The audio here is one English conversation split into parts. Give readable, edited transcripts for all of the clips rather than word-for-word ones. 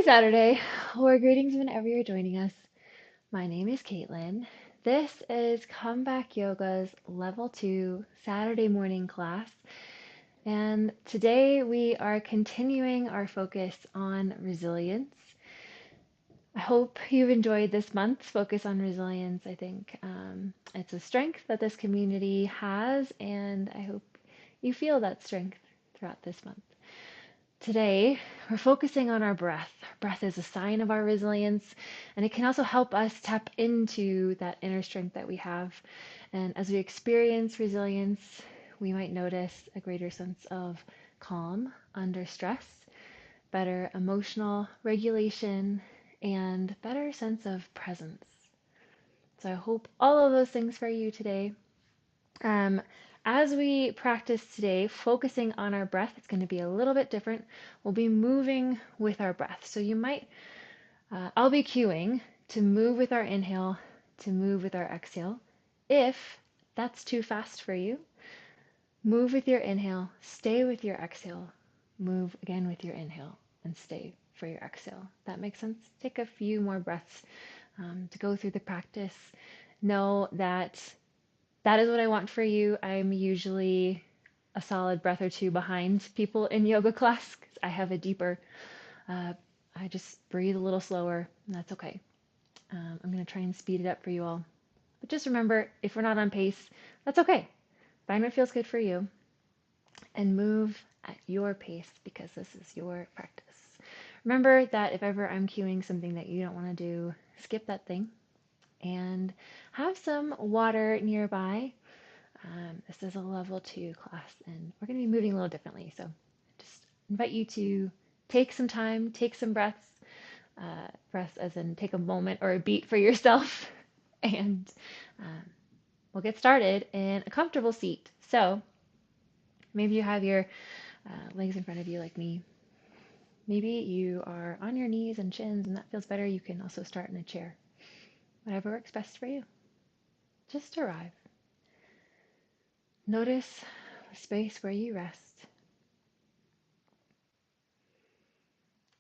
Saturday, or greetings whenever you're joining us. My name is Caitlin. This is Comeback Yoga's Level 2 Saturday morning class, and today we are continuing our focus on resilience. I hope you've enjoyed this month's focus on resilience. I think it's a strength that this community has, and I hope you feel that strength throughout this month. Today, we're focusing on our breath. Our breath is a sign of our resilience, and it can also help us tap into that inner strength that we have. And as we experience resilience, we might notice a greater sense of calm under stress, better emotional regulation, and better sense of presence. So I hope all of those things for you today. Um, as we practice today, focusing on our breath, it's going to be a little bit different. We'll be moving with our breath. So you might, I'll be cueing to move with our inhale, to move with our exhale. If that's too fast for you, move with your inhale, stay with your exhale, move again with your inhale, and stay for your exhale. That makes sense? Take a few more breaths to go through the practice. Know that that is what I want for you. I'm usually a solid breath or two behind people in yoga class because I have a deeper, I just breathe a little slower, and that's okay. I'm going to try and speed it up for you all. But just remember, if we're not on pace, that's okay. Find what feels good for you and move at your pace because this is your practice. Remember that if ever I'm cueing something that you don't want to do, skip that thing and have some water nearby. This is a level 2 class, and we're going to be moving a little differently. So just invite you to take some time, take some breaths, breaths as in take a moment or a beat for yourself, and we'll get started in a comfortable seat. So maybe you have your legs in front of you like me. Maybe you are on your knees and shins, and that feels better. You can also start in a chair. Whatever works best for you. Just arrive. Notice the space where you rest.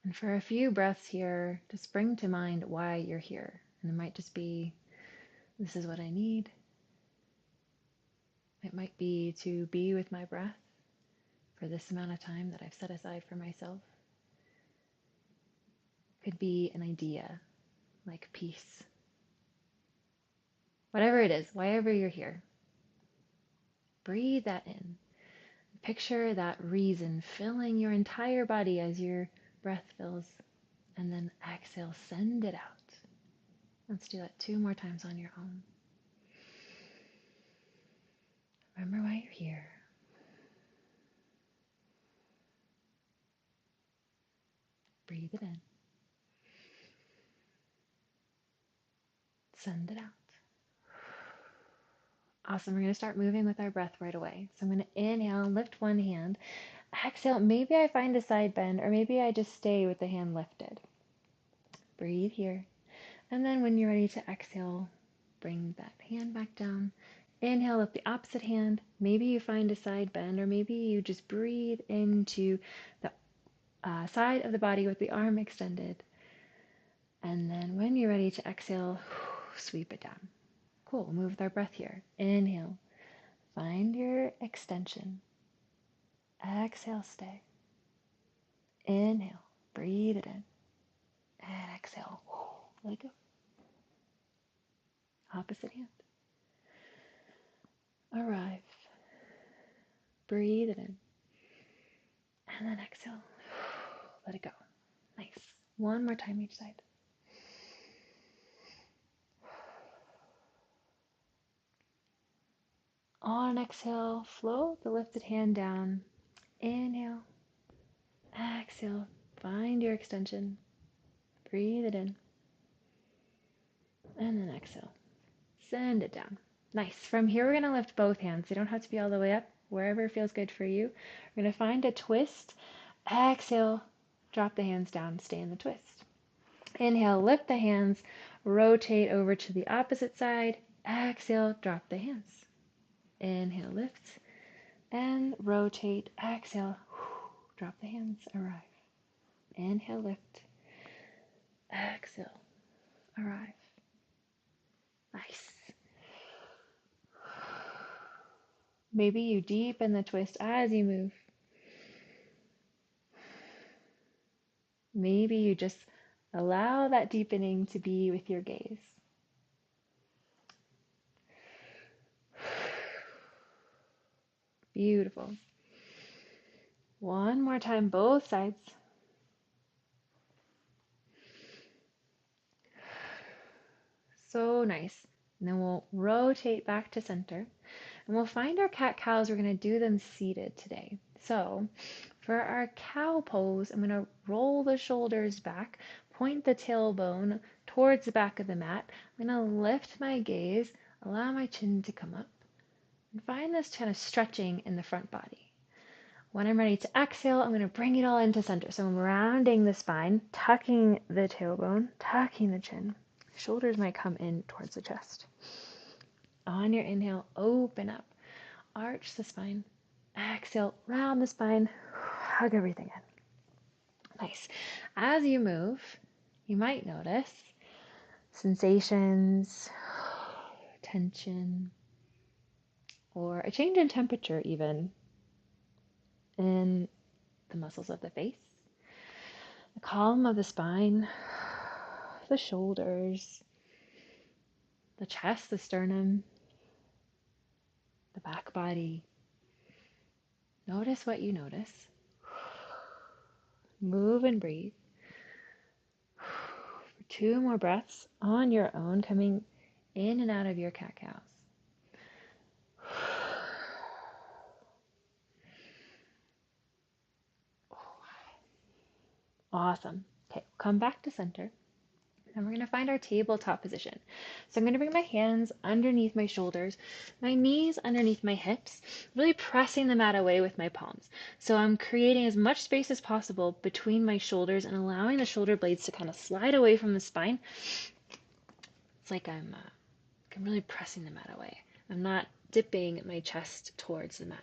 And for a few breaths here, just bring to mind why you're here. And it might just be, this is what I need. It might be to be with my breath for this amount of time that I've set aside for myself. It could be an idea, like peace. Whatever it is, wherever you're here, breathe that in. Picture that reason filling your entire body as your breath fills, and then exhale, send it out. Let's do that 2 more times on your own. Remember why you're here. Breathe it in. Send it out. Awesome. We're going to start moving with our breath right away. So I'm going to inhale and lift one hand. Exhale. Maybe I find a side bend, or maybe I just stay with the hand lifted. Breathe here. And then when you're ready to exhale, bring that hand back down. Inhale, lift the opposite hand. Maybe you find a side bend, or maybe you just breathe into the side of the body with the arm extended. And then when you're ready to exhale, sweep it down. Cool. We'll move with our breath here. Inhale. Find your extension. Exhale, stay. Inhale. Breathe it in. And exhale. Let it go. Opposite hand. Arrive. Breathe it in. And then exhale. Let it go. Nice. One more time each side. On exhale, float the lifted hand down. Inhale. Exhale. Find your extension. Breathe it in. And then exhale. Send it down. Nice. From here, we're going to lift both hands. They don't have to be all the way up. Wherever feels good for you. We're going to find a twist. Exhale. Drop the hands down. Stay in the twist. Inhale. Lift the hands. Rotate over to the opposite side. Exhale. Drop the hands. Inhale. Lift. And rotate. Exhale. Drop the hands. Arrive. Inhale. Lift. Exhale. Arrive. Nice. Maybe you deepen the twist as you move. Maybe you just allow that deepening to be with your gaze. Beautiful. One more time, both sides. So nice. And then we'll rotate back to center. And we'll find our cat-cows. We're going to do them seated today. So for our cow pose, I'm going to roll the shoulders back, point the tailbone towards the back of the mat. I'm going to lift my gaze, allow my chin to come up, and find this kind of stretching in the front body. When I'm ready to exhale, I'm going to bring it all into center. So I'm rounding the spine, tucking the tailbone, tucking the chin. Shoulders might come in towards the chest. On your inhale, open up, arch the spine. Exhale, round the spine, hug everything in. Nice. As you move, you might notice sensations, tension, or a change in temperature even in the muscles of the face, the column of the spine, the shoulders, the chest, the sternum, the back body. Notice what you notice. Move and breathe. For 2 more breaths on your own, coming in and out of your cat-cows. Awesome. Okay, come back to center. And we're going to find our tabletop position. So I'm going to bring my hands underneath my shoulders, my knees underneath my hips, really pressing the mat away with my palms. So I'm creating as much space as possible between my shoulders and allowing the shoulder blades to kind of slide away from the spine. It's like I'm really pressing the mat away. I'm not dipping my chest towards the mat,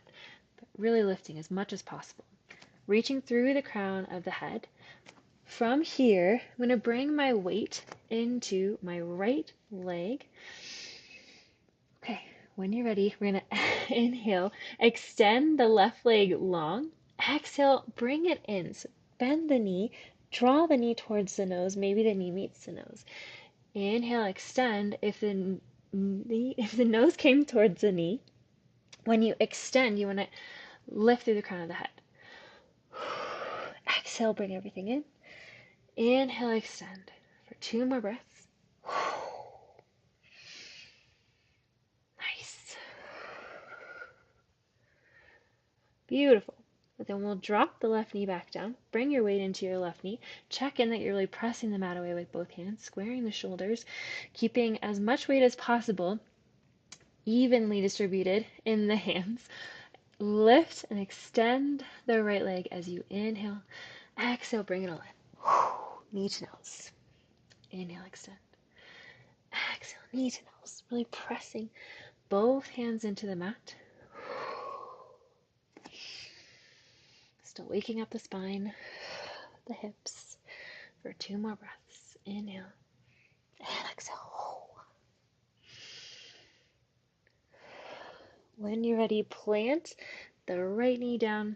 but really lifting as much as possible. Reaching through the crown of the head. From here, I'm going to bring my weight into my right leg. Okay, when you're ready, we're going to inhale, extend the left leg long. Exhale, bring it in. So bend the knee, draw the knee towards the nose. Maybe the knee meets the nose. Inhale, extend. If the nose came towards the knee, when you extend, you want to lift through the crown of the head. Exhale, bring everything in. Inhale, extend for 2 more breaths. Nice. Beautiful. But then we'll drop the left knee back down. Bring your weight into your left knee. Check in that you're really pressing the mat away with both hands, squaring the shoulders, keeping as much weight as possible evenly distributed in the hands. Lift and extend the right leg as you inhale. Exhale, bring it all in. Knee to nose. Inhale, extend. Exhale, knee to nose. Really pressing both hands into the mat. Still waking up the spine, the hips for 2 more breaths. Inhale and exhale. When you're ready, plant the right knee down.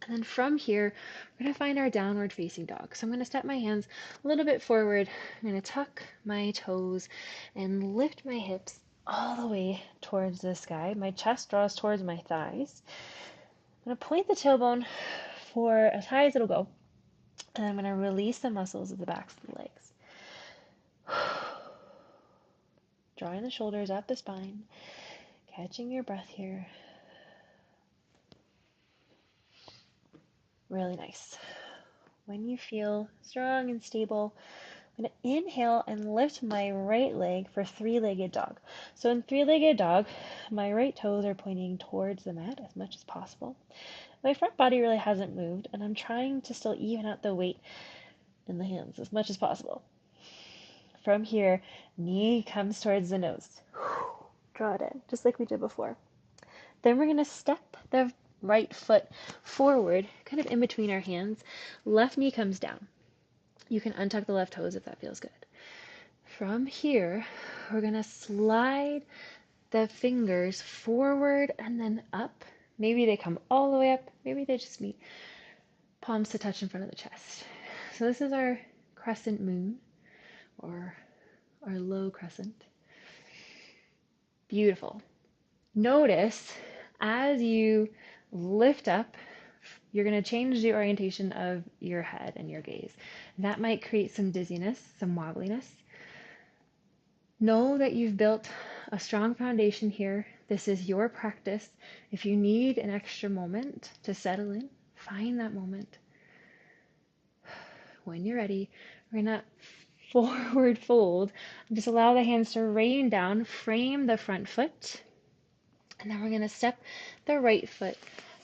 And then from here, we're going to find our downward facing dog. So I'm going to step my hands a little bit forward. I'm going to tuck my toes and lift my hips all the way towards the sky. My chest draws towards my thighs. I'm going to point the tailbone for as high as it'll go. And I'm going to release the muscles of the backs of the legs. Drawing the shoulders up the spine. Catching your breath here. Really nice. When you feel strong and stable, I'm going to inhale and lift my right leg for 3-legged dog. So in 3-legged dog, my right toes are pointing towards the mat as much as possible. My front body really hasn't moved, and I'm trying to still even out the weight in the hands as much as possible. From here, knee comes towards the nose. Draw it in, just like we did before. Then we're going to step the right foot forward, kind of in between our hands. Left knee comes down. You can untuck the left toes if that feels good. From here, we're going to slide the fingers forward and then up. Maybe they come all the way up. Maybe they just meet palms to touch in front of the chest. So this is our crescent moon, or our low crescent. Beautiful. Notice as you lift up, you're going to change the orientation of your head and your gaze. That might create some dizziness, some wobbliness. Know that you've built a strong foundation here. This is your practice. If you need an extra moment to settle in, find that moment. When you're ready, we're going to forward fold. Just allow the hands to rain down, frame the front foot. And then we're going to step the right foot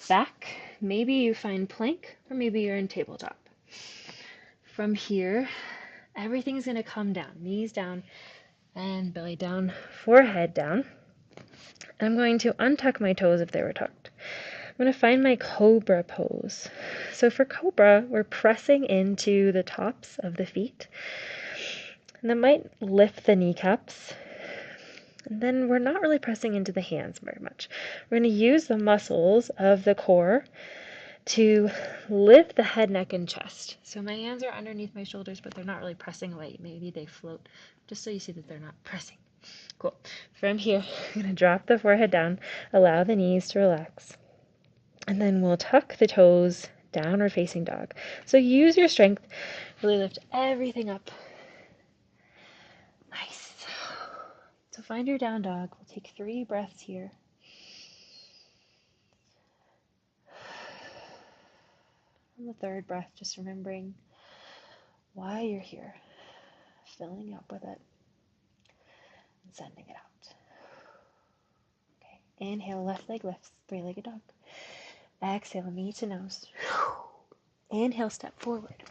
back. Maybe you find plank, or maybe you're in tabletop. From here, everything's going to come down. Knees down and belly down, forehead down. I'm going to untuck my toes if they were tucked. I'm going to find my cobra pose. So for cobra, we're pressing into the tops of the feet. And that might lift the kneecaps. And then we're not really pressing into the hands very much. We're going to use the muscles of the core to lift the head, neck, and chest. So my hands are underneath my shoulders, but they're not really pressing away. Maybe they float, just so you see that they're not pressing. Cool. From here, I'm going to drop the forehead down, allow the knees to relax. And then we'll tuck the toes, downward facing dog. So use your strength, really lift everything up. Nice. So find your down dog. We'll take 3 breaths here. On the 3rd breath, just remembering why you're here, filling up with it, and sending it out. Okay, inhale, left leg lifts, 3-legged dog. Exhale, knee to nose. Inhale, step forward.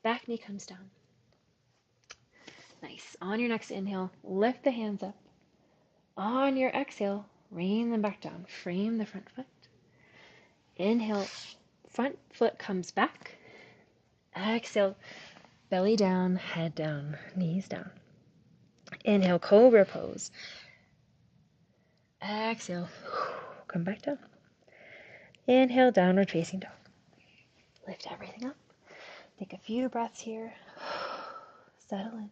Back knee comes down. Nice. On your next inhale, lift the hands up. On your exhale, rain them back down. Frame the front foot. Inhale, front foot comes back. Exhale, belly down, head down, knees down. Inhale, cobra pose. Exhale, come back down. Inhale, downward facing dog. Lift everything up. Take a few breaths here. Settle in.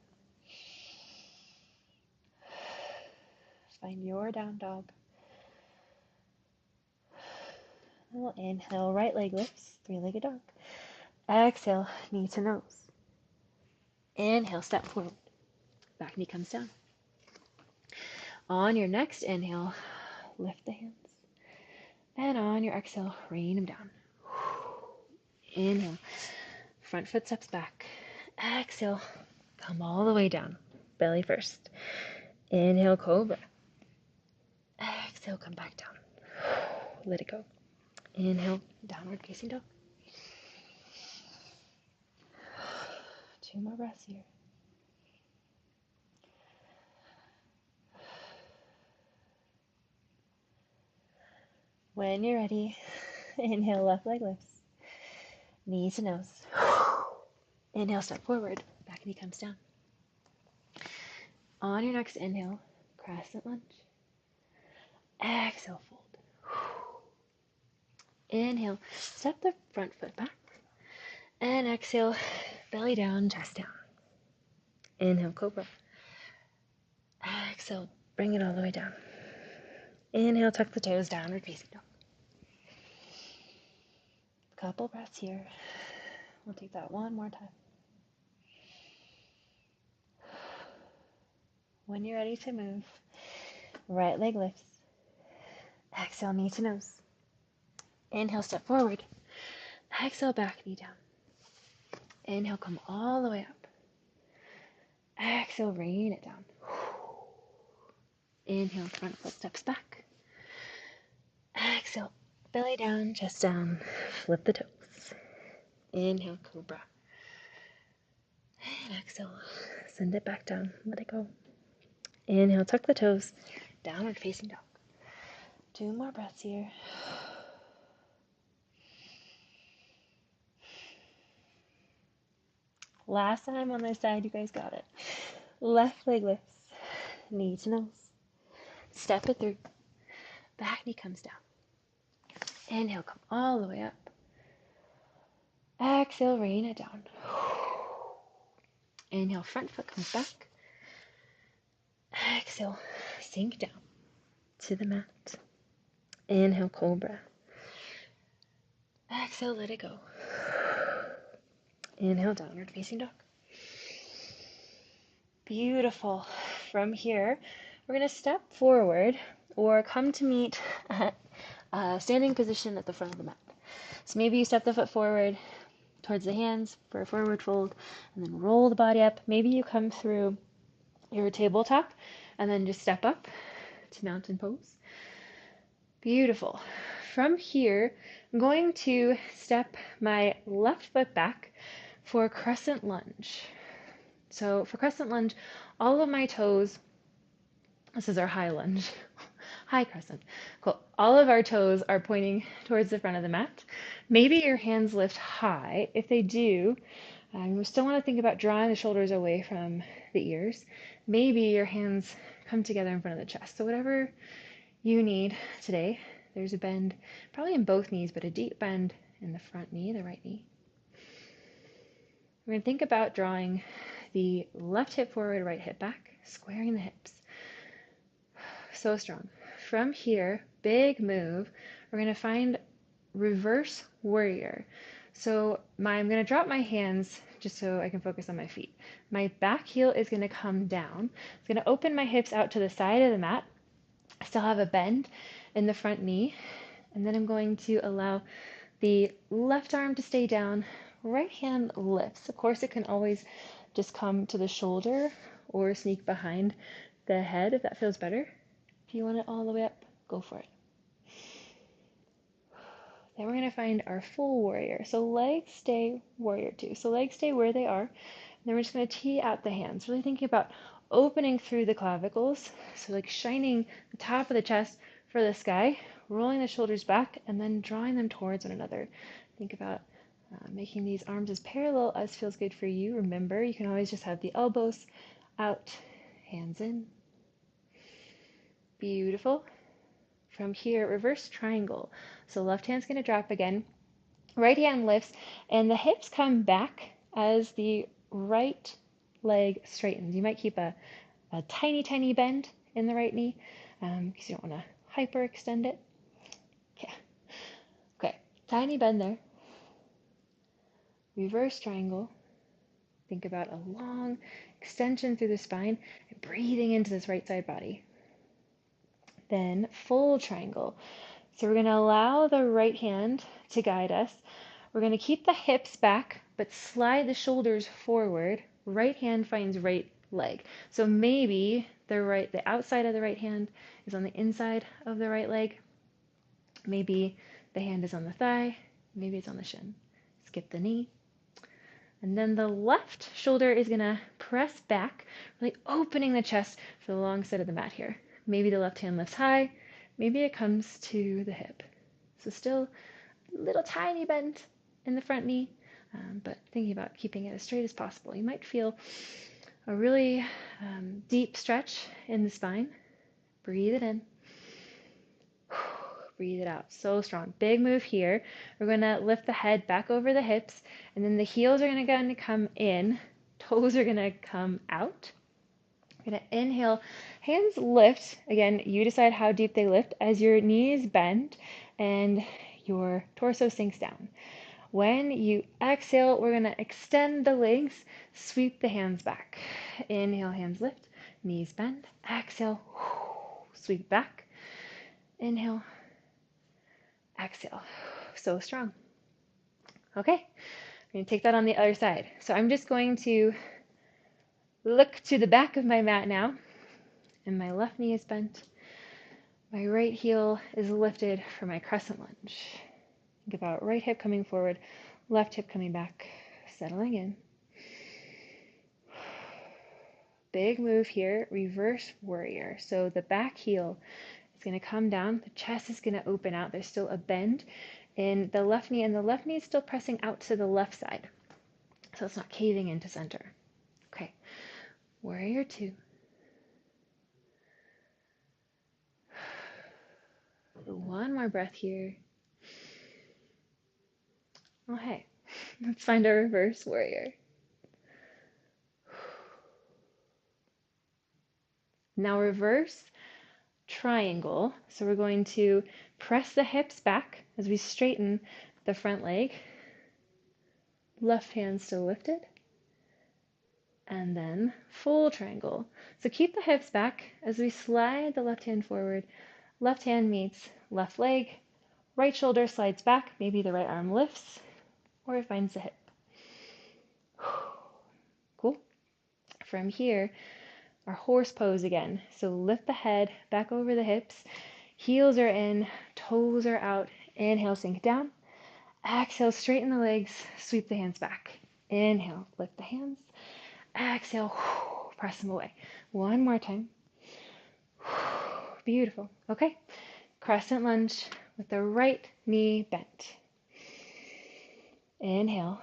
Find your down dog. We'll inhale, right leg lifts, 3-legged dog. Exhale, knee to nose. Inhale, step forward. Back knee comes down. On your next inhale, lift the hands. And on your exhale, rain them down. Inhale, front foot steps back. Exhale, come all the way down. Belly first. Inhale, cobra. Exhale, come back down. Let it go. Inhale, downward facing dog. 2 more breaths here. When you're ready, inhale, left leg lifts. Knee to nose. Inhale, step forward. Back knee comes down. On your next inhale, crescent lunge. Exhale, fold. Inhale, step the front foot back. And exhale, belly down, chest down. Inhale, cobra. Exhale, bring it all the way down. Inhale, tuck the toes, downward facing dog. Couple breaths here. We'll take that one more time. When you're ready to move, right leg lifts. Exhale, knee to nose. Inhale, step forward. Exhale, back knee down. Inhale, come all the way up. Exhale, rain it down. Inhale, front foot steps back. Exhale, belly down, chest down. Flip the toes. Inhale, cobra. And exhale, send it back down. Let it go. Inhale, tuck the toes. Downward facing dog. 2 more breaths here. Last time on this side, you guys got it. Left leg lifts, knee to nose. Step it through. Back knee comes down. Inhale, come all the way up. Exhale, rain it down. Inhale, front foot comes back. Exhale, sink down to the mat. Inhale, cobra. Exhale, let it go. Inhale, downward facing dog. Beautiful. From here, we're going to step forward or come to meet at a standing position at the front of the mat. So maybe you step the foot forward towards the hands for a forward fold and then roll the body up. Maybe you come through your tabletop and then just step up to mountain pose. Beautiful. From here, I'm going to step my left foot back for crescent lunge. So for crescent lunge, all of my toes, this is our high lunge, high crescent. Cool. All of our toes are pointing towards the front of the mat. Maybe your hands lift high. If they do, you still want to think about drawing the shoulders away from the ears. Maybe your hands come together in front of the chest. So whatever you need today, there's a bend, probably in both knees, but a deep bend in the front knee, the right knee. We're going to think about drawing the left hip forward, right hip back, squaring the hips. So strong. From here, big move, we're going to find reverse warrior. So I'm going to drop my hands just so I can focus on my feet. My back heel is going to come down. It's going to open my hips out to the side of the mat. I still have a bend in the front knee. And then I'm going to allow the left arm to stay down. Right hand lifts. Of course, it can always just come to the shoulder or sneak behind the head if that feels better. If you want it all the way up, go for it. Then we're going to find our full warrior. So legs stay warrior two. So legs stay where they are. And then we're just going to tee out the hands. Really thinking about opening through the clavicles. So like shining the top of the chest for the sky, rolling the shoulders back, and then drawing them towards one another. Think about making these arms as parallel as feels good for you. Remember, you can always just have the elbows out, hands in. Beautiful. From here, reverse triangle. So left hand's going to drop again. Right hand lifts, and the hips come back as the right leg straightens. You might keep a tiny, tiny bend in the right knee because you don't want to hyperextend it. Yeah. Okay, tiny bend there. Reverse triangle. Think about a long extension through the spine and breathing into this right side body. Then full triangle. So we're going to allow the right hand to guide us. We're going to keep the hips back, but slide the shoulders forward. Right hand finds right leg. So maybe the outside of the right hand is on the inside of the right leg. Maybe the hand is on the thigh. Maybe it's on the shin. Skip the knee. And then the left shoulder is going to press back, really opening the chest for the long side of the mat here. Maybe the left hand lifts high. Maybe it comes to the hip. So still a little tiny bend in the front knee, but thinking about keeping it as straight as possible. You might feel a really deep stretch in the spine. Breathe it in. Breathe it out. So strong. Big move here. We're going to lift the head back over the hips, and then the heels are going to come in. Toes are going to come out. We're going to inhale. Hands lift. Again, you decide how deep they lift as your knees bend and your torso sinks down. When you exhale, we're going to extend the legs, sweep the hands back. Inhale, hands lift, knees bend. Exhale, sweep back. Inhale, exhale. So strong. Okay, I'm going to take that on the other side. So I'm just going to look to the back of my mat now, and my left knee is bent. My right heel is lifted for my crescent lunge. Think about right hip coming forward, left hip coming back, settling in. Big move here, reverse warrior. So the back heel is going to come down, the chest is going to open out. There's still a bend in the left knee, and the left knee is still pressing out to the left side. so it's not caving into center. Okay, warrior two. One more breath here. Okay, let's find our reverse warrior. Now reverse triangle. So we're going to press the hips back as we straighten the front leg. Left hand still lifted. And then full triangle. So keep the hips back as we slide the left hand forward. Left hand meets left leg. Right shoulder slides back. Maybe the right arm lifts or it finds the hip. Cool. From here, our horse pose again. So lift the head back over the hips. Heels are in, toes are out. Inhale, sink down. Exhale, straighten the legs, sweep the hands back. Inhale, lift the hands. Exhale, press them away. One more time. Beautiful. Okay. Crescent lunge with the right knee bent. Inhale.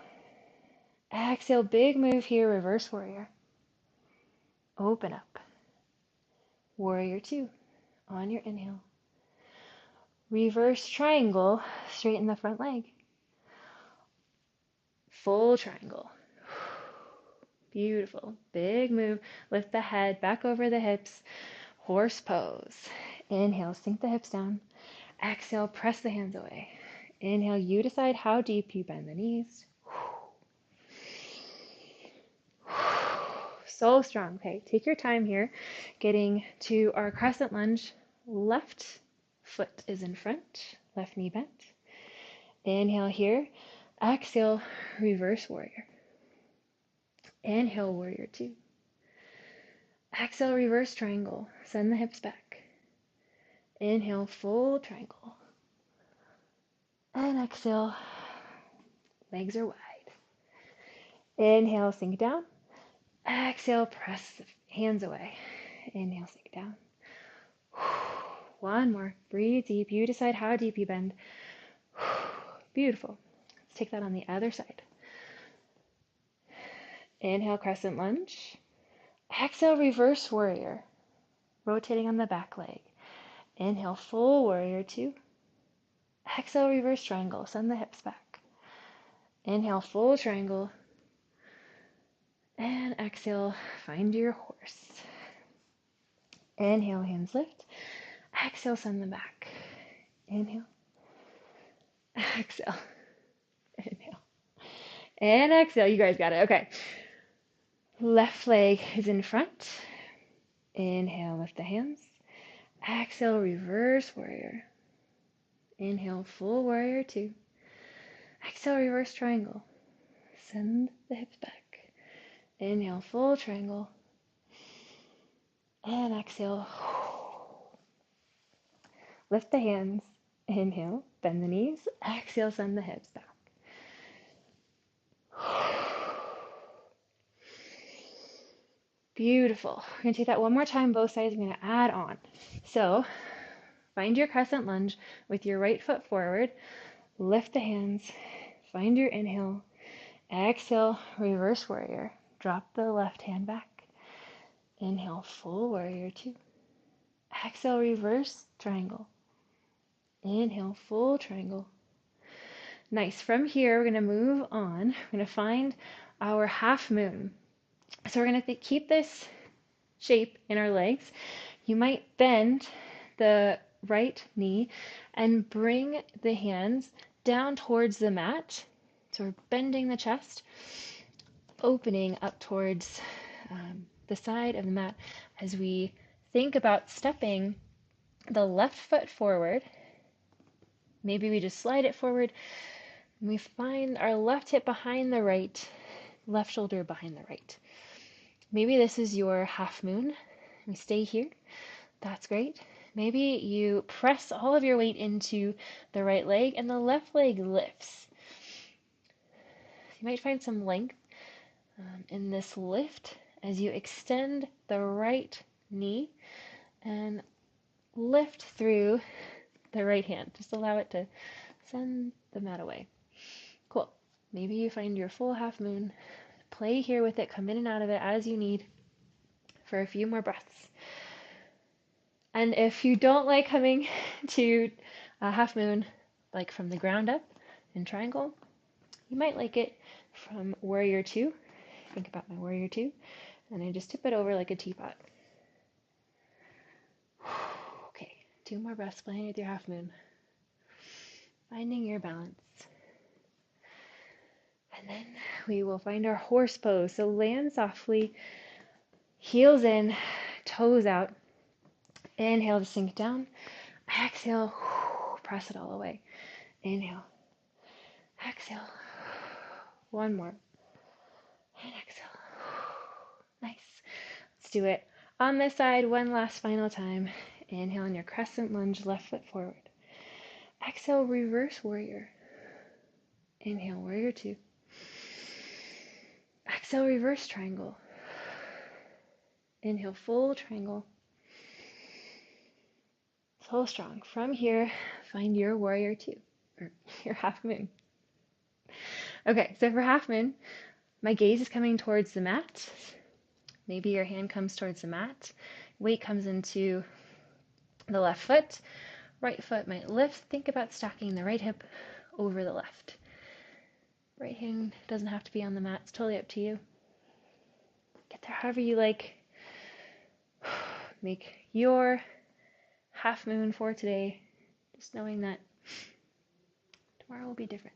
Exhale, big move here, reverse warrior. Open up. Warrior two on your inhale. Reverse triangle, straighten the front leg. Full triangle. Beautiful. Big move. Lift the head back over the hips. Horse pose. Inhale, sink the hips down. Exhale, press the hands away. Inhale, you decide how deep you bend the knees. So strong. Okay, take your time here. Getting to our crescent lunge. Left foot is in front. Left knee bent. Inhale here. Exhale, reverse warrior. Inhale, warrior two. Exhale, reverse triangle. Send the hips back. Inhale, full triangle. And exhale, legs are wide. Inhale, sink down. Exhale, press the hands away. Inhale, sink down. One more. Breathe deep. You decide how deep you bend. Beautiful. Let's take that on the other side. Inhale, crescent lunge. Exhale, reverse warrior. Rotating on the back leg. Inhale, full warrior two. Exhale, reverse triangle. Send the hips back. Inhale, full triangle. And exhale, find your horse. Inhale, hands lift. Exhale, send them back. Inhale. Exhale. Inhale. And exhale. You guys got it. Okay. Left leg is in front. Inhale, lift the hands. Exhale, reverse warrior. Inhale, full warrior two. Exhale, reverse triangle. Send the hips back. Inhale, full triangle. And exhale. Lift the hands. Inhale, bend the knees. Exhale, send the hips back. Beautiful. We're going to take that one more time, both sides. I'm going to add on. So find your crescent lunge with your right foot forward. Lift the hands. Find your inhale. Exhale, reverse warrior. Drop the left hand back. Inhale, full warrior two. Exhale, reverse triangle. Inhale, full triangle. Nice. From here, we're going to move on. We're going to find our half moon. So we're going to keep this shape in our legs. You might bend the right knee and bring the hands down towards the mat. So we're bending the chest, opening up towards the side of the mat as we think about stepping the left foot forward. Maybe we just slide it forward and we find our left hip behind the right, left shoulder behind the right. Maybe this is your half moon. We stay here. That's great. Maybe you press all of your weight into the right leg and the left leg lifts. You might find some length in this lift as you extend the right knee and lift through the right hand. Just allow it to send the mat away. Cool. Maybe you find your full half moon. play here with it, come in and out of it as you need for a few more breaths. And if you don't like coming to a half moon, like from the ground up in triangle, you might like it from warrior two. Think about my warrior two, and I just tip it over like a teapot. Okay, 2 more breaths playing with your half moon, finding your balance. And then we will find our horse pose. So land softly, heels in, toes out. Inhale to sink down. Exhale, press it all away. Inhale, exhale. One more. And exhale. Nice. Let's do it on this side one last final time. Inhale in your crescent lunge, left foot forward. Exhale, reverse warrior. Inhale, warrior two. Exhale, reverse triangle. Inhale, full triangle. So strong. From here, find your warrior two, or your half moon. Okay, so for half moon, my gaze is coming towards the mat. Maybe your hand comes towards the mat. Weight comes into the left foot. Right foot might lift. Think about stacking the right hip over the left. Right hand doesn't have to be on the mat. It's totally up to you. Get there however you like. Make your half moon for today, just knowing that tomorrow will be different.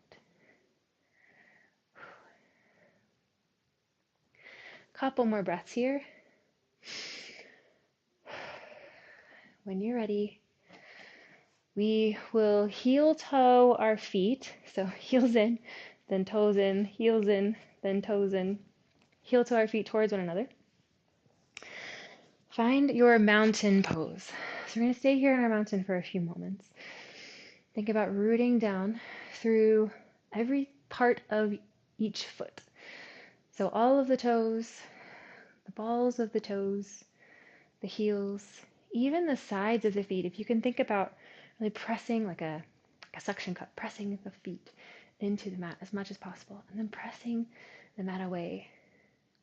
Couple more breaths here. When you're ready, we will heel toe our feet. So heels in, then toes in, heels in, then toes in. Heel toe our feet towards one another. Find your mountain pose. So we're going to stay here in our mountain for a few moments. Think about rooting down through every part of each foot. So all of the toes, the balls of the toes, the heels, even the sides of the feet. If you can think about really pressing like a suction cup, pressing the feet into the mat as much as possible, and then pressing the mat away,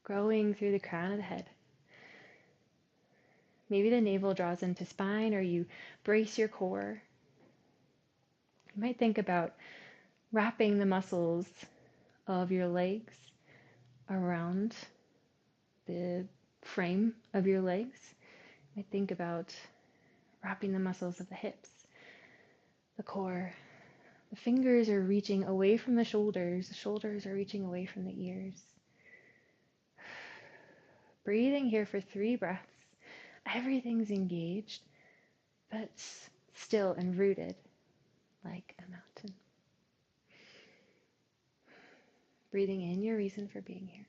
growing through the crown of the head. Maybe the navel draws into spine, or you brace your core. You might think about wrapping the muscles of your legs around the frame of your legs. You might think about wrapping the muscles of the hips, the core. The fingers are reaching away from the shoulders are reaching away from the ears. Breathing here for 3 breaths. Everything's engaged, but still and rooted like a mountain. Breathing in your reason for being here.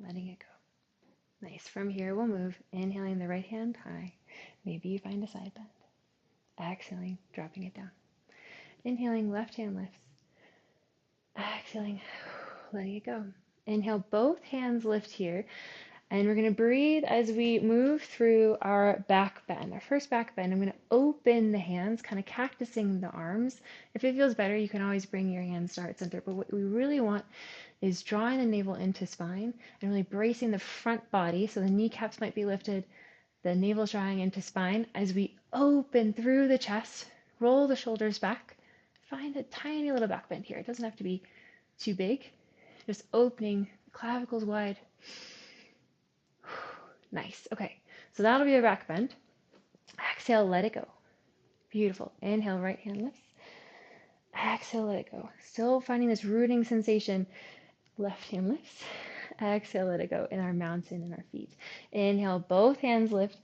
Letting it go. Nice. From here, we'll move. Inhaling the right hand high. Maybe you find a side bend. Exhaling, dropping it down. Inhaling, left hand lifts. Exhaling, letting it go. Inhale, both hands lift here. And we're going to breathe as we move through our back bend. Our first back bend, I'm going to open the hands, kind of cactusing the arms. If it feels better, you can always bring your hands to heart center. But what we really want is drawing the navel into spine and really bracing the front body. So the kneecaps might be lifted, the navel's drawing into spine. As we open through the chest, roll the shoulders back. Find a tiny little back bend here. It doesn't have to be too big. Just opening the clavicles wide. Nice. Okay, so that'll be a back bend. Exhale, let it go. Beautiful. Inhale, right hand lifts. Exhale, let it go. Still finding this rooting sensation. Left hand lifts. Exhale, let it go in our mountain and our feet. Inhale, both hands lift.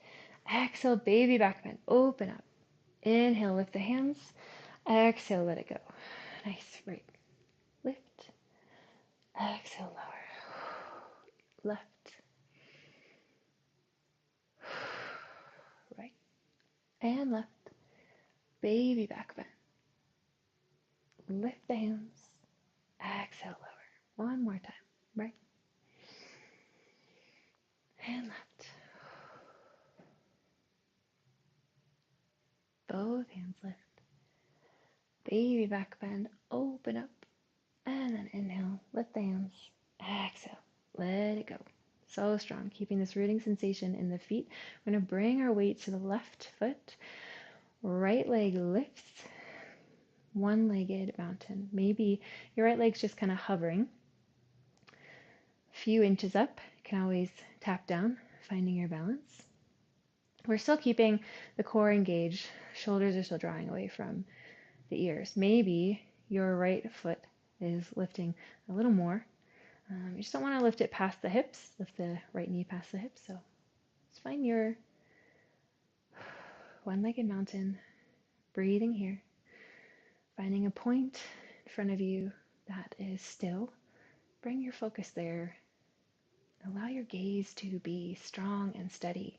Exhale, baby back bend. Open up. Inhale, lift the hands. Exhale, let it go. Nice. Right. Lift. Exhale, lower. Left. Right. And left. Baby back bend. Lift the hands. Exhale, lower. One more time. Right. And left. Both hands lift. Baby back bend. Open up. And then inhale. Lift the hands. Exhale. let it go. So strong, keeping this rooting sensation in the feet. We're going to bring our weight to the left foot. Right leg lifts, one-legged mountain. Maybe your right leg's just kind of hovering. A few inches up, you can always tap down, finding your balance. We're still keeping the core engaged. Shoulders are still drawing away from the ears. Maybe your right foot is lifting a little more. You just don't want to lift it past the hips, lift the right knee past the hips. So just find your one-legged mountain, breathing here, finding a point in front of you that is still. Bring your focus there. Allow your gaze to be strong and steady.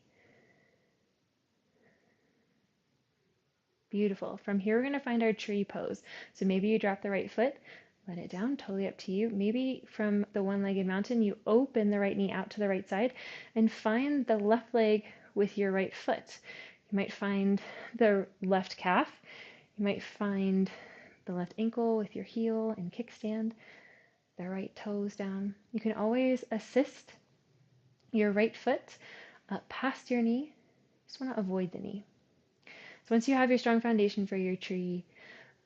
Beautiful. From here, we're going to find our tree pose. So maybe you drop the right foot, let it down, totally up to you. Maybe from the one-legged mountain, you open the right knee out to the right side and find the left leg with your right foot. You might find the left calf. You might find the left ankle with your heel and kickstand, the right toes down. You can always assist your right foot up past your knee. Just want to avoid the knee. So once you have your strong foundation for your tree,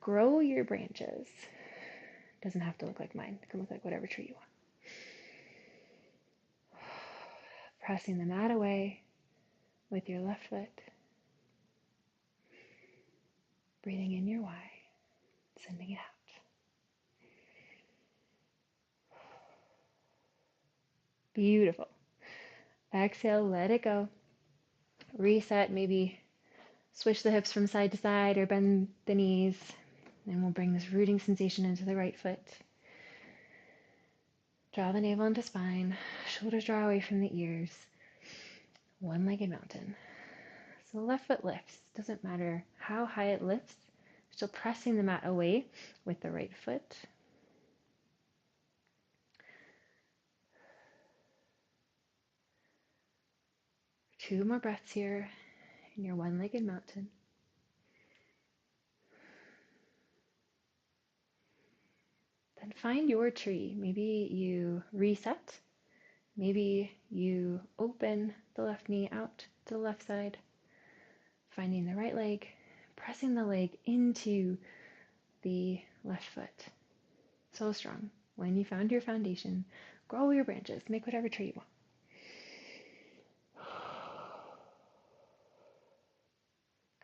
grow your branches. It doesn't have to look like mine. It can look like whatever tree you want. Pressing the mat away with your left foot. Breathing in your Y, sending it out. Beautiful. Exhale, let it go. Reset, maybe switch the hips from side to side or bend the knees. And we'll bring this rooting sensation into the right foot. Draw the navel into spine. Shoulders draw away from the ears. One-legged mountain. So the left foot lifts. Doesn't matter how high it lifts. Still pressing the mat away with the right foot. Two more breaths here in your one-legged mountain. Then find your tree. Maybe you reset. Maybe you open the left knee out to the left side, finding the right leg, pressing the leg into the left foot. So strong. When you found your foundation, grow your branches, make whatever tree you want.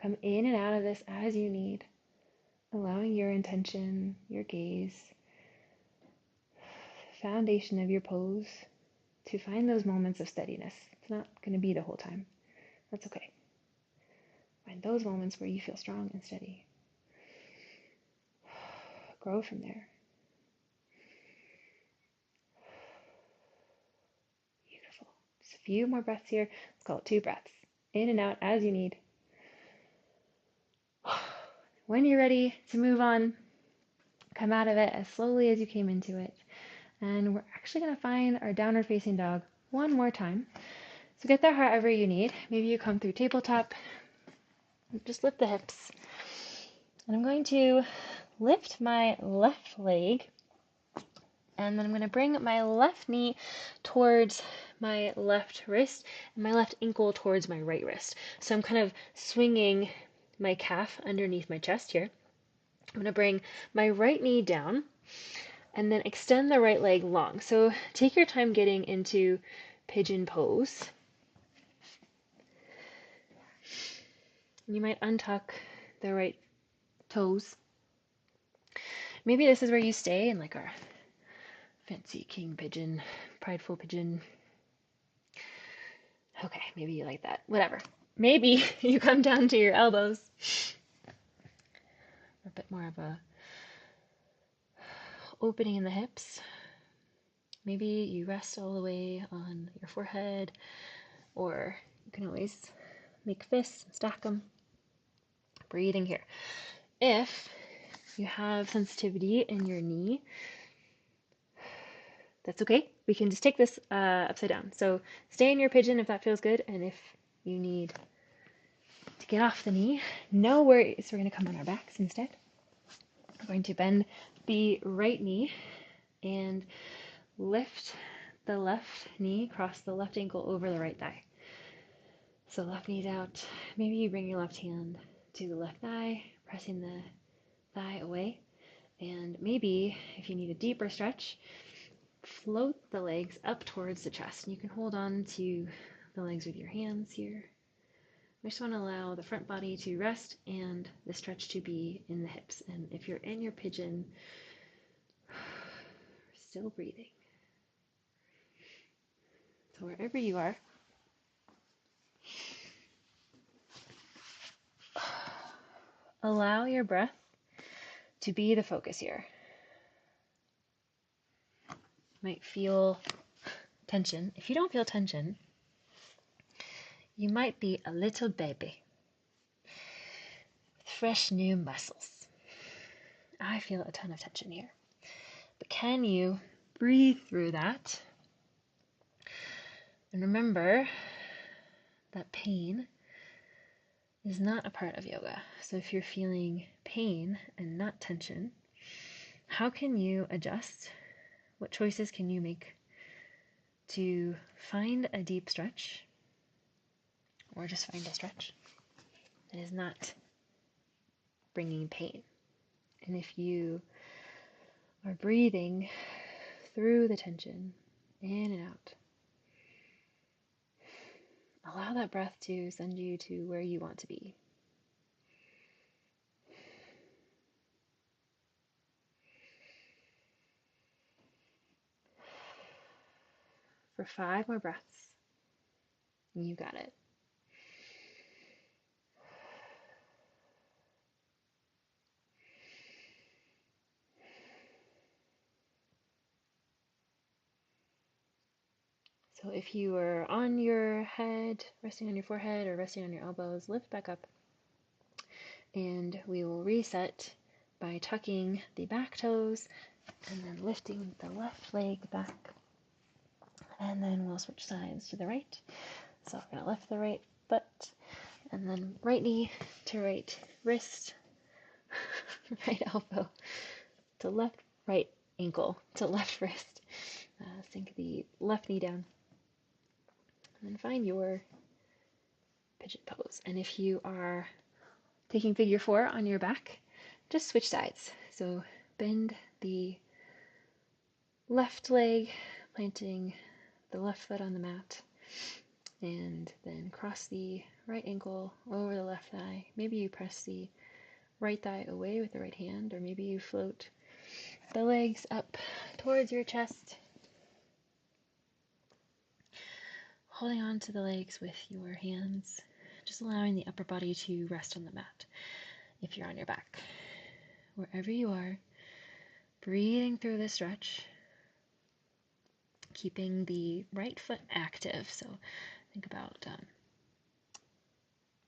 Come in and out of this as you need, allowing your intention, your gaze, foundation of your pose to find those moments of steadiness. It's not going to be the whole time. That's okay. Find those moments where you feel strong and steady. Grow from there. Beautiful. Just a few more breaths here. Let's call it 2 breaths. In and out as you need. When you're ready to move on, come out of it as slowly as you came into it. And we're actually going to find our downward facing dog one more time. So get there however you need. Maybe you come through tabletop. Just lift the hips. And I'm going to lift my left leg. And then I'm going to bring my left knee towards my left wrist and my left ankle towards my right wrist. So I'm kind of swinging my calf underneath my chest here. I'm going to bring my right knee down and then extend the right leg long. So take your time getting into pigeon pose. You might untuck the right toes. Maybe this is where you stay in like our fancy king pigeon, prideful pigeon. Okay, maybe you like that. Whatever. Maybe you come down to your elbows. A bit more of a opening in the hips. Maybe you rest all the way on your forehead, or you can always make fists and stack them. Breathing here. If you have sensitivity in your knee, that's okay. We can just take this upside down. So stay in your pigeon if that feels good, and if you need to get off the knee, no worries. We're going to come on our backs instead. We're going to bend the right knee and lift the left knee, cross the left ankle over the right thigh. So left knee's out. Maybe you bring your left hand to the left thigh, pressing the thigh away. And maybe if you need a deeper stretch, float the legs up towards the chest. And you can hold on to the legs with your hands here. I just want to allow the front body to rest and the stretch to be in the hips. And if you're in your pigeon, still breathing. So wherever you are, allow your breath to be the focus here. You might feel tension. If you don't feel tension, you might be a little baby with fresh new muscles. I feel a ton of tension here. But can you breathe through that? And remember that pain is not a part of yoga. So if you're feeling pain and not tension, how can you adjust? What choices can you make to find a deep stretch, or just find a stretch that is not bringing pain? And if you are breathing through the tension, in and out, allow that breath to send you to where you want to be. For 5 more breaths. You got it. So if you are on your head, resting on your forehead or resting on your elbows, lift back up. And we will reset by tucking the back toes and then lifting the left leg back. And then we'll switch sides to the right. So we're going to lift the right foot and then right knee to right wrist, right elbow to left, right ankle to left wrist. Sink the left knee down. And then find your pigeon pose. And if you are taking figure 4 on your back, just switch sides. So bend the left leg, planting the left foot on the mat, and then cross the right ankle over the left thigh. Maybe you press the right thigh away with the right hand, or maybe you float the legs up towards your chest, holding on to the legs with your hands, just allowing the upper body to rest on the mat if you're on your back. Wherever you are, breathing through the stretch, keeping the right foot active. So think about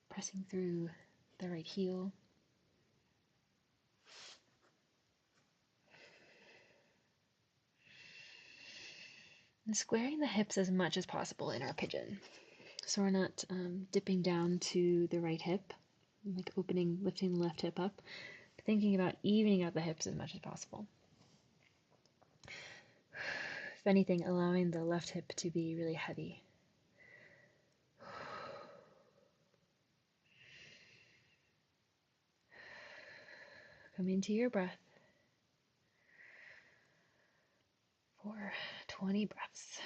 pressing through the right heel. And squaring the hips as much as possible in our pigeon. So we're not dipping down to the right hip, like opening, lifting the left hip up, but thinking about evening out the hips as much as possible. If anything, allowing the left hip to be really heavy. Come into your breath for 20 breaths,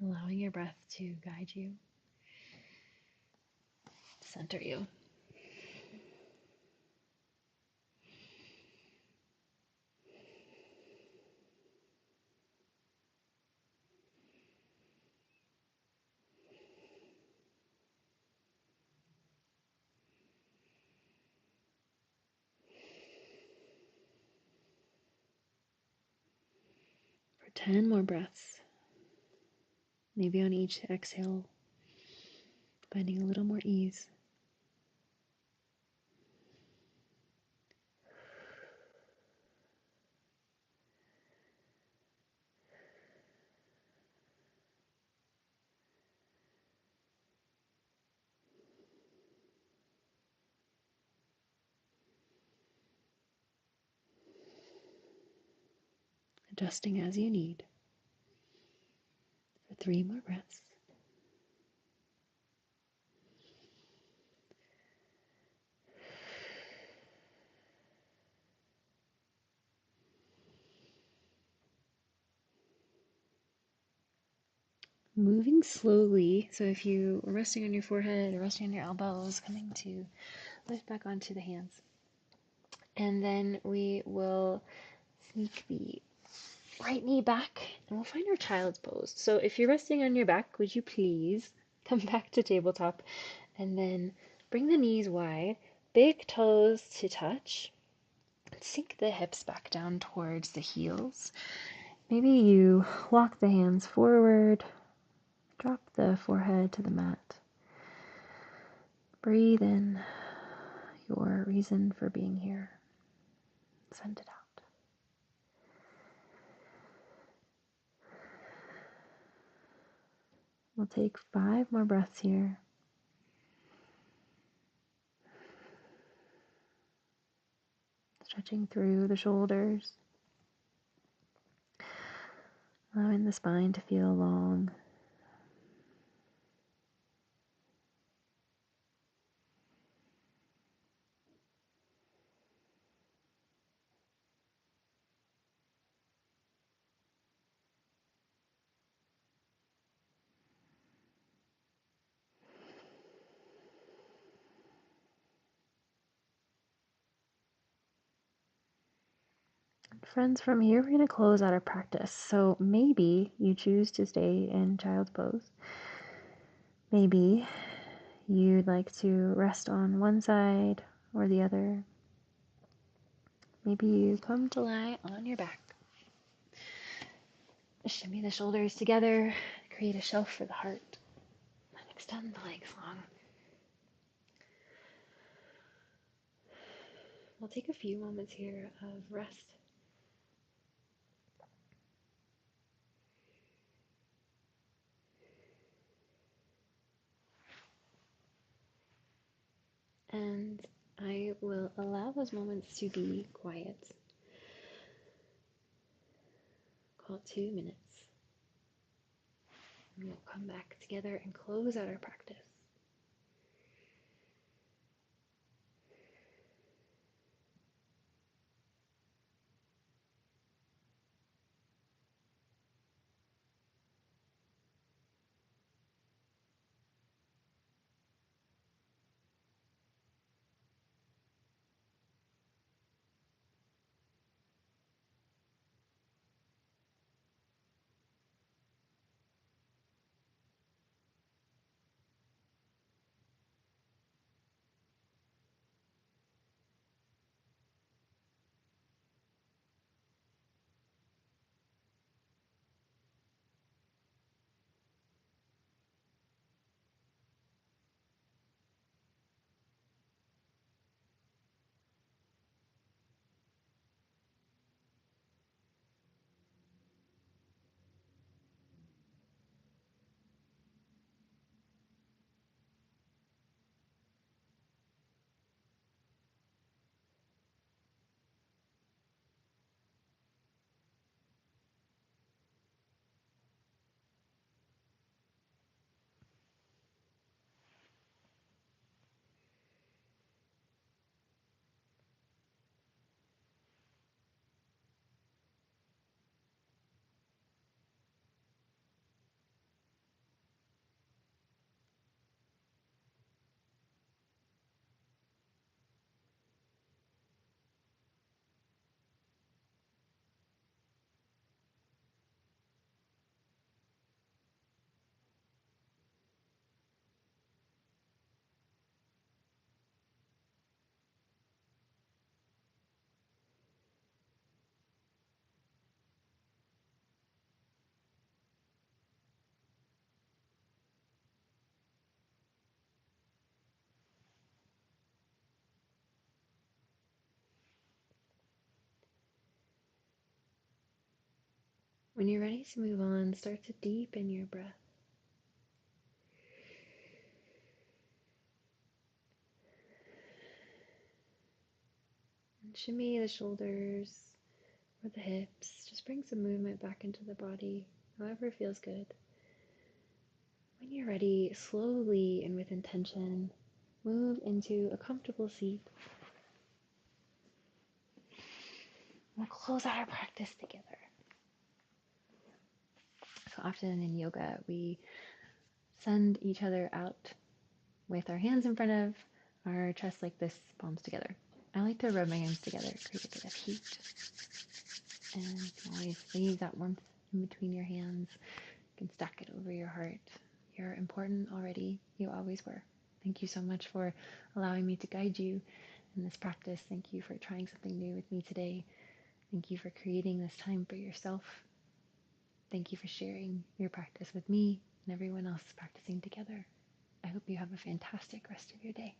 allowing your breath to guide you, center you. For 10 more breaths, maybe on each exhale, finding a little more ease. Adjusting as you need. 3 more breaths. Moving slowly, so if you are resting on your forehead or resting on your elbows, coming to lift back onto the hands. And then we will sneak the right knee back and we'll find our child's pose. So if you're resting on your back, would you please come back to tabletop and then bring the knees wide, big toes to touch, sink the hips back down towards the heels. Maybe you walk the hands forward, drop the forehead to the mat. Breathe in your reason for being here. Send it out. We'll take 5 more breaths here. Stretching through the shoulders, allowing the spine to feel long. Friends, from here we're going to close out our practice. So maybe you choose to stay in child's pose. Maybe you'd like to rest on one side or the other. Maybe you come to lie on your back. Shimmy the shoulders together, create a shelf for the heart, and extend the legs long. We'll take a few moments here of rest. And I will allow those moments to be quiet. Call it 2 minutes. And we'll come back together and close out our practice. When you're ready to move on, start to deepen your breath. And shimmy the shoulders or the hips. Just bring some movement back into the body, however feels good. When you're ready, slowly and with intention, move into a comfortable seat. We'll close out our practice together. So often in yoga, we send each other out with our hands in front of our chest like this, palms together. I like to rub my hands together, create a bit of heat, and you can always leave that warmth in between your hands. You can stack it over your heart. You're important already. You always were. Thank you so much for allowing me to guide you in this practice. Thank you for trying something new with me today. Thank you for creating this time for yourself. Thank you for sharing your practice with me and everyone else practicing together. I hope you have a fantastic rest of your day.